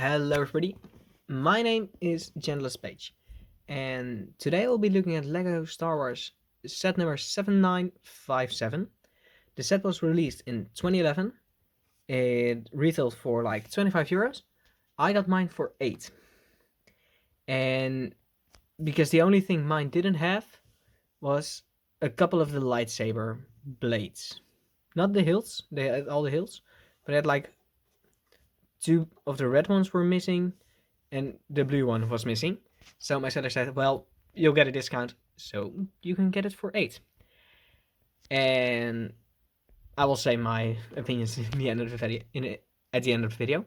Hello everybody, my name is Gentlest Page, and today we'll be looking at LEGO Star Wars set number 7957. The set was released in 2011, it retailed for like 25 euros, I got mine for 8. And because the only thing mine didn't have was a couple of the lightsaber blades. Not the hilts, they had all the hilts, but it had like 2 of the red ones were missing and the blue one was missing. So my seller said, well, you'll get a discount, so you can get it for 8. And I will say my opinions in the end of the video, at the end of the video.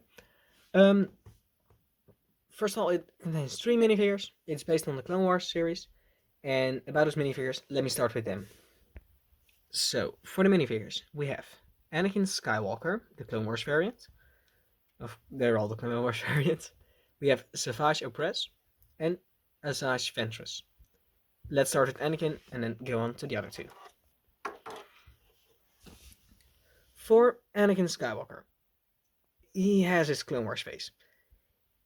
First of all, it contains 3 minifigures. It's based on the Clone Wars series. And about those minifigures, let me start with them. So, for the minifigures, we have Anakin Skywalker, the Clone Wars variant. They're all the Clone Wars variants. We have Asajj Opress and Asajj Ventress. Let's start with Anakin and then go on to the other 2. For Anakin Skywalker, he has his Clone Wars face.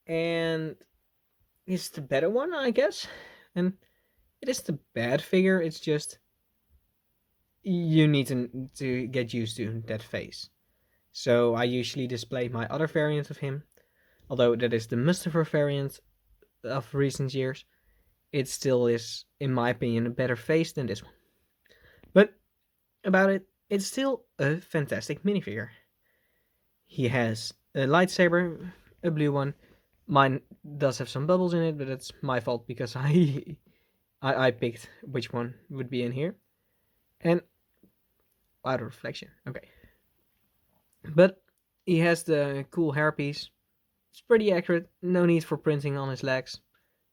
And it's the better one, I guess. And it is the bad figure, it's just you need to get used to that face. So I usually display my other variant of him, although that is the Mustafa variant of recent years. It still is, in my opinion, a better face than this one. But about it, it's still a fantastic minifigure. He has a lightsaber, a blue one. Mine does have some bubbles in it, but that's my fault because I picked which one would be in here. And out of reflection, okay. But he has the cool hairpiece. It's pretty accurate, no need for printing on his legs.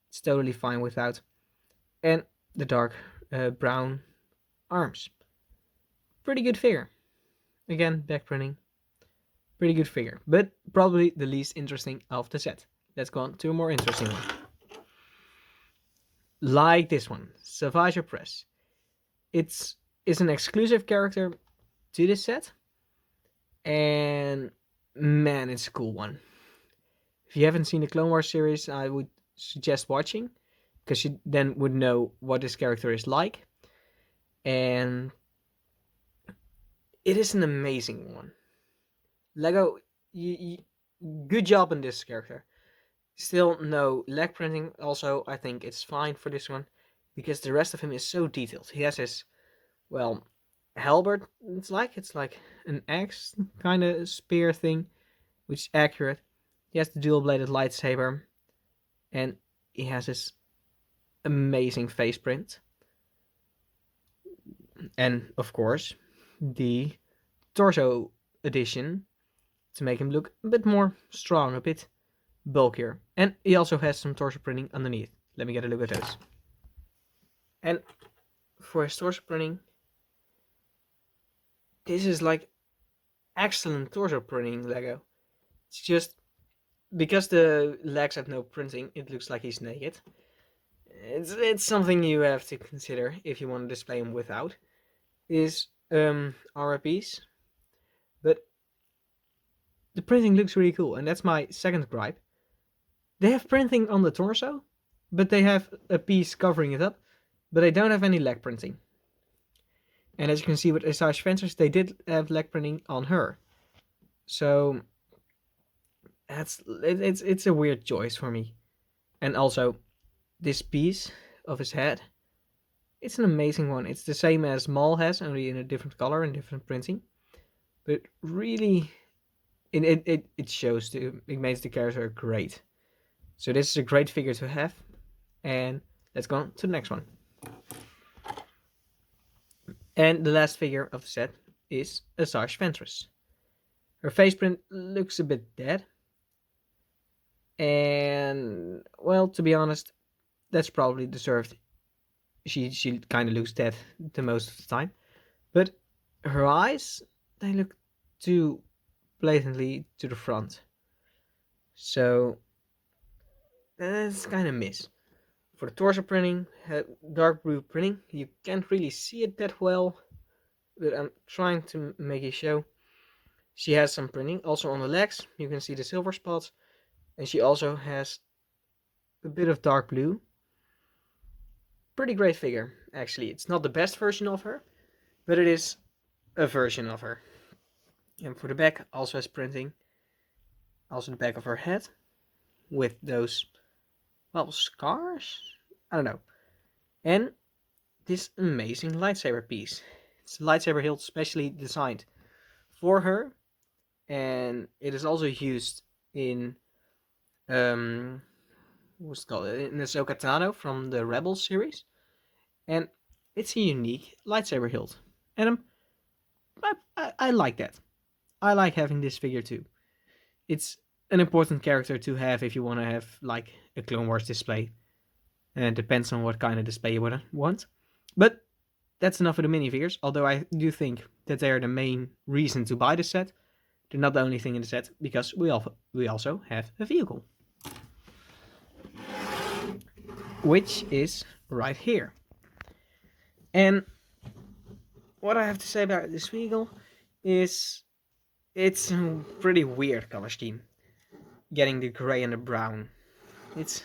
It's totally fine without. And the dark brown arms. Pretty good figure. Again, back printing. Pretty good figure, but probably the least interesting of the set. Let's go on to a more interesting one. Like this one, Asajj Opress. It's an exclusive character to this set. And man, it's a cool one. If you haven't seen the Clone Wars series, I would suggest watching, because you then would know what this character is like. And it is an amazing one. LEGO, good job on this character. Still no leg printing. Also, I think it's fine for this one, because the rest of him is so detailed. He has his, well, halberd, it's like an axe kind of spear thing, which is accurate. He has the dual-bladed lightsaber, and he has this amazing face print. And of course, the torso edition to make him look a bit more strong, a bit bulkier. And he also has some torso printing underneath. Let me get a look at those. And for his torso printing, this is like excellent torso printing LEGO. It's just because the legs have no printing, it looks like he's naked. It's something you have to consider if you want to display him without his RIPs. But the printing looks really cool, and that's my second gripe. They have printing on the torso, but they have a piece covering it up, but they don't have any leg printing. And as you can see with Asajj Ventress, they did have leg printing on her. So it's a weird choice for me. And also, this piece of his head, it's an amazing one. It's the same as Maul has, only in a different color and different printing. But really, it shows, it makes the character great. So this is a great figure to have. And let's go on to the next one. And the last figure of the set is Asajj Ventress. Her face print looks a bit dead. And, well, to be honest, that's probably deserved. She kind of looks dead the most of the time. But her eyes, they look too blatantly to the front. So, that's kind of miss. For the torso printing, dark blue printing, you can't really see it that well, but I'm trying to make it show. She has some printing, also on the legs, you can see the silver spots, And she also has a bit of dark blue. Pretty great figure, actually. It's not the best version of her, but it is a version of her. And for the back, also has printing. Also the back of her head with those, well, scars? I don't know. And this amazing lightsaber piece. It's a lightsaber hilt specially designed for her, and it is also used in what's it called, in Ahsoka Tano from the Rebels series, and it's a unique lightsaber hilt, and I like that. I like having this figure too. It's an important character to have if you want to have like a Clone Wars display, and it depends on what kind of display you want. But that's enough of the minifigures. Although I do think that they are the main reason to buy the set. They're not the only thing in the set because we also have a vehicle, which is right here. And what I have to say about this vehicle is it's a pretty weird color scheme. Getting the gray and the brown. It's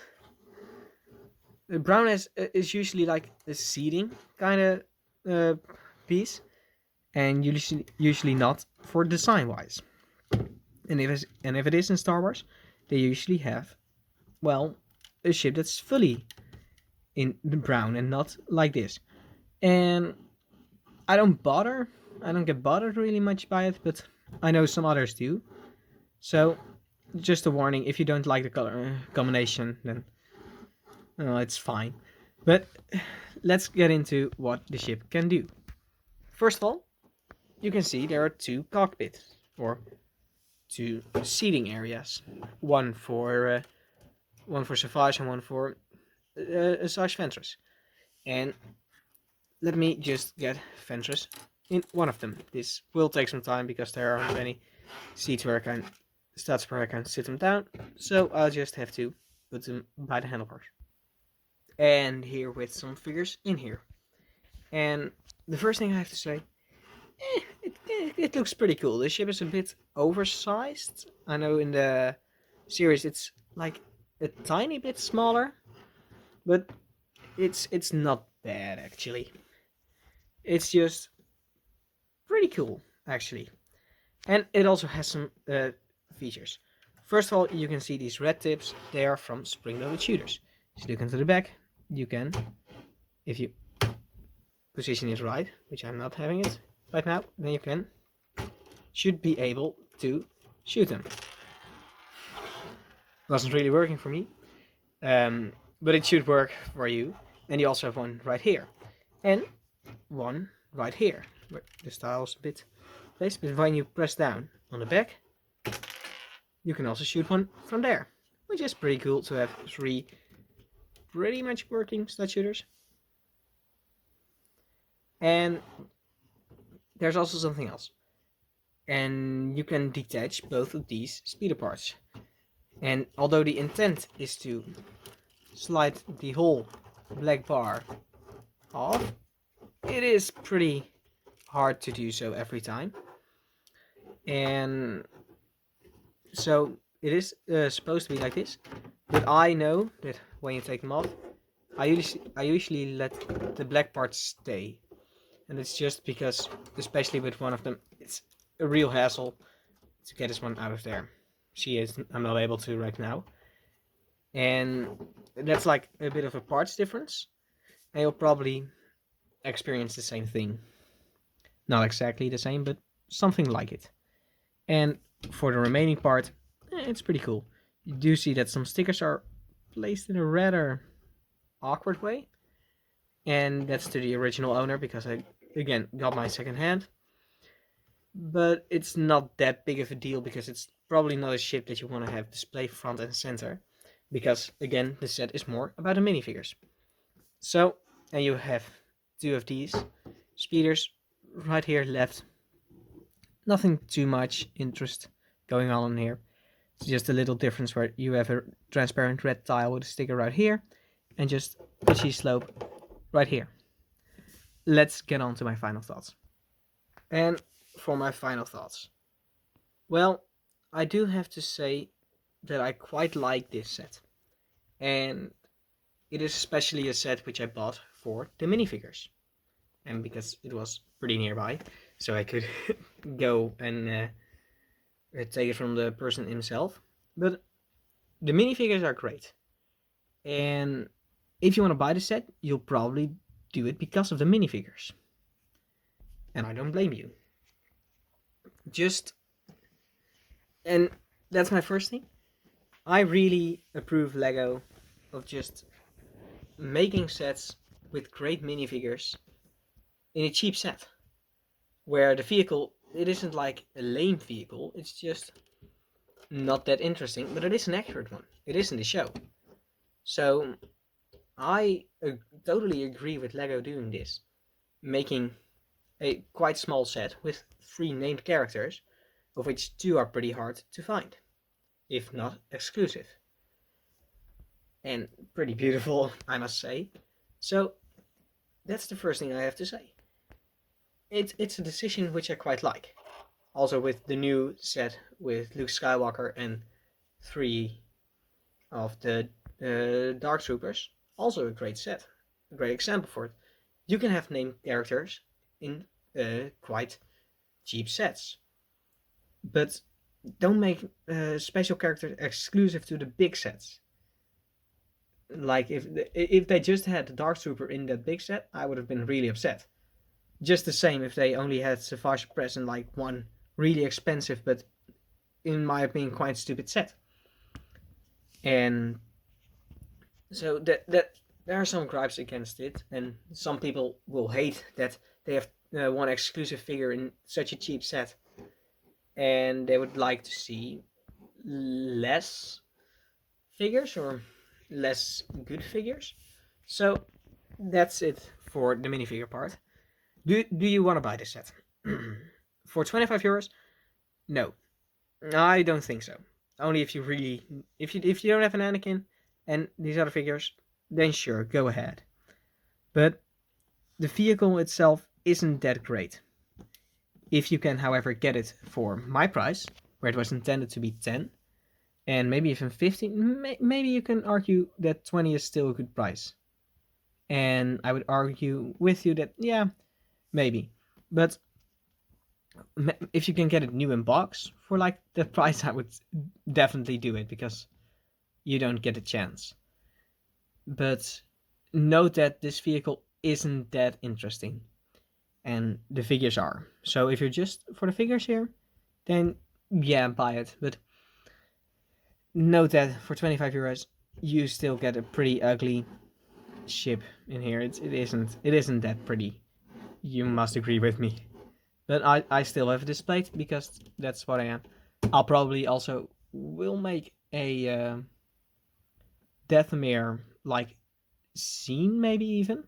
the brown is usually like a seating kind of piece, and usually not for design wise. And if it is in Star Wars, they usually have, well, a ship that's fully in the brown and not like this. And I don't get bothered really much by it, but I know some others do. So, just a warning: if you don't like the color combination, then it's fine. But let's get into what the ship can do. First of all, you can see there are two cockpits, or two seating areas. One for Savage and one for Asajj Ventress. And let me just get Ventress in one of them. This will take some time because there aren't any seats where I can, studs where I can sit them down. So I'll just have to put them by the handlebars. And here with some figures in here. And the first thing I have to say, it looks pretty cool. The ship is a bit oversized. I know in the series it's like a tiny bit smaller, but it's not bad actually. It's just pretty cool actually, and it also has some features. First of all, you can see these red tips. They are from spring-loaded shooters. If you look into the back, you can, if you position it right, which I'm not having it right now, then you should be able to shoot them. Wasn't really working for me, but it should work for you. And you also have one right here, and one right here. Where the style's a bit placed, but when you press down on the back, you can also shoot one from there, which is pretty cool to have three pretty much working stud shooters. And there's also something else. And you can detach both of these speeder parts. And although the intent is to slide the whole black bar off, it is pretty hard to do so every time. And so it is supposed to be like this, but I know that when you take them off, I usually let the black parts stay, and it's just because, especially with one of them, it's a real hassle to get this one out of there. I'm not able to right now, and that's like a bit of a parts difference, and you'll probably experience the same thing. Not exactly the same, but something like it. And for the remaining part, it's pretty cool. You do see that some stickers are placed in a rather awkward way, and that's to the original owner because I again got my second hand. But it's not that big of a deal because it's probably not a ship that you want to have display front and center, because again the set is more about the minifigures. So, and you have two of these speeders right here left. Nothing too much interest going on in here. It's just a little difference where you have a transparent red tile with a sticker right here, and just a G-slope right here. Let's get on to my final thoughts. And for my final thoughts, well, I do have to say that I quite like this set. And it is especially a set which I bought for the minifigures. And because it was pretty nearby, so I could go and take it from the person himself. But the minifigures are great. And if you want to buy the set, you'll probably do it because of the minifigures. And I don't blame you. Just, and that's my first thing. I really approve Lego of just making sets with great minifigures in a cheap set. Where the vehicle, it isn't like a lame vehicle, it's just not that interesting, but it is an accurate one. It is in the show. So I totally agree with Lego doing this, making a quite small set with 3 named characters, of which 2 are pretty hard to find, if not exclusive. And pretty beautiful, I must say. So that's the first thing I have to say. It's a decision which I quite like. Also with the new set with Luke Skywalker and 3 of the Dark Troopers, also a great set, a great example for it. You can have named characters in quite cheap sets, but don't make special characters exclusive to the big sets. Like if they just had the Dark Trooper in that big set, I would have been really upset. Just the same if they only had Savage present, like one really expensive but in my opinion quite stupid set. And so that there are some gripes against it, and some people will hate that they have one exclusive figure in such a cheap set, and they would like to see less figures or less good figures. So that's it for the minifigure part. Do you want to buy this set? For 25 euros? No, I don't think so. Only if you really, if you don't have an Anakin and these other figures, then sure, go ahead. But the vehicle itself isn't that great. If you can, however, get it for my price, where it was intended to be 10, and maybe even 15, maybe you can argue that 20 is still a good price. And I would argue with you that, yeah, maybe. But if you can get it new in box for like the price, I would definitely do it because you don't get a chance. But note that this vehicle isn't that interesting, and the figures are. So if you're just for the figures here, then yeah, buy it. But note that for 25 euros, you still get a pretty ugly ship in here. It isn't that pretty. You must agree with me. But I still have it displayed because that's what I am. I'll probably also will make a Deathmere like scene, maybe even,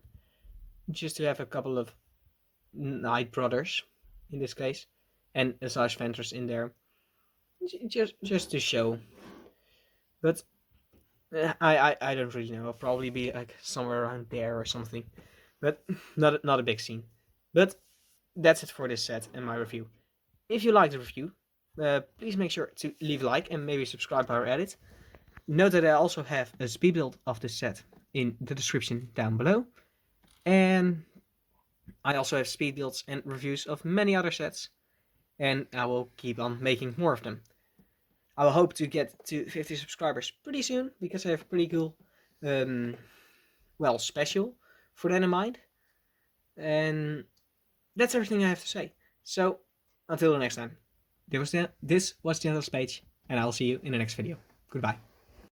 just to have a couple of Night Brothers in this case, and Asajj Ventress in there, just to show. But I don't really know. I'll probably be like somewhere around there or something, but not a big scene. But that's it for this set and my review. If you liked the review, please make sure to leave a like and maybe subscribe while at it. Note that I also have a speed build of this set in the description down below. And I also have speed builds and reviews of many other sets. And I will keep on making more of them. I will hope to get to 50 subscribers pretty soon because I have a pretty cool, special for that in mind. And that's everything I have to say. So, until the next time, this was the Endless Page, and I'll see you in the next video. Goodbye.